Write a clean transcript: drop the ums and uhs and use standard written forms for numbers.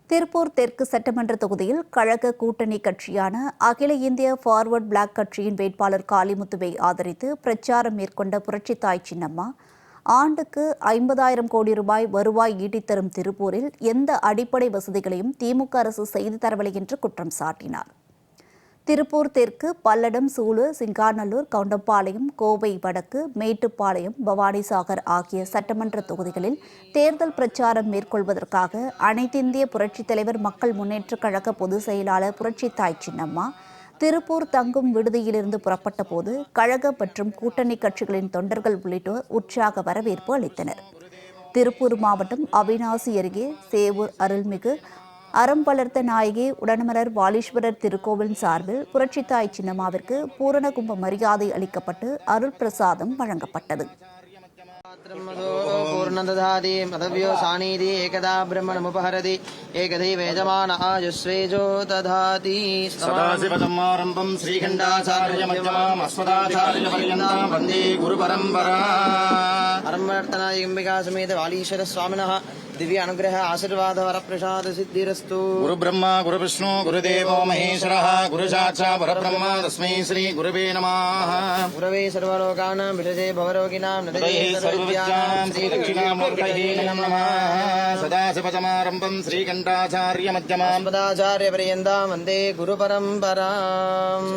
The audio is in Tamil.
திருப்பூர் தெற்கு சட்டமன்ற தொகுதியில் கழக கூட்டணி கட்சியான அகில இந்திய ஃபார்வர்ட் பிளாக் கட்சியின் வேட்பாளர் காளிமுத்துவை ஆதரித்து பிரச்சாரம் மேற்கொண்ட புரட்சித்தாய் சின்னம்மா, ஆண்டுக்கு 50,000 கோடி ரூபாய் வருவாய் ஈட்டித்தரும் திருப்பூரில் எந்த அடிப்படை வசதிகளையும் திமுக அரசு செய்து தரவில்லை என்று குற்றம் சாட்டினார். திருப்பூர் தெற்கு, பல்லடம், சூலூர், சிங்காநல்லூர், கவுண்டம்பாளையம், கோவை வடக்கு, மேட்டுப்பாளையம், பவானிசாகர் ஆகிய சட்டமன்ற தொகுதிகளில் தேர்தல் பிரச்சாரம் மேற்கொள்வதற்காக அனைத்திந்திய புரட்சித் தலைவர் மக்கள் முன்னேற்றக் கழக பொதுச் செயலாளர் புரட்சித்தாய் சின்னம்மா திருப்பூர் தங்கும் விடுதியிலிருந்து புறப்பட்ட போது கழக மற்றும் கூட்டணி கட்சிகளின் தொண்டர்கள் உள்ளிட்டோர் உற்சாக வரவேற்பு அளித்தனர். திருப்பூர் மாவட்டம் அவிநாசி அருகே சேவூர் அருள்மிகு அறம் வளர்த்த நாயகி உடனமரர் வாலீஸ்வரர் திருக்கோவில் சார்பில் புரட்சித்தாய் சின்னம்மாவிற்கு பூரண கும்ப மரியாதை அளிக்கப்பட்டு அருள் பிரசாதம் வழங்கப்பட்டது. पूर्णदधाति मदव्यो सानीति एकदा ब्रह्मणमुपहरति एकदैव यजमान आयुस्वेजो दधाति सदाशिवसमारम्भं श्रीखण्डाचार्यमध्यमाम् अस्मदाचार्यपर्यन्तां वन्दे गुरुपरम्पराम् अरम्वर्तनायिका समेत वालीश्वर स्वामिनः दिव्य अनुग्रह आशीर्वाद वरप्रसाद सिद्धिरस्तु. गुरुब्रह्मा गुरुविष्णु गुरुदेवो महेश्वरः गुरुसाक्षात् परब्रह्म तस्मै श्री गुरवे नमः. गुरवे सर्वलोकानां विषजे भवरोगिणां नदये सर्वविद्यानां श्रीदक्षिणामूर्तये नमः. सदाशिवसमारम्भं श्रीकण्ठाचार्यमध्यमाम् अस्मदाचार्यपर्यन्तां वन्दे गुरुपरम्पराम्.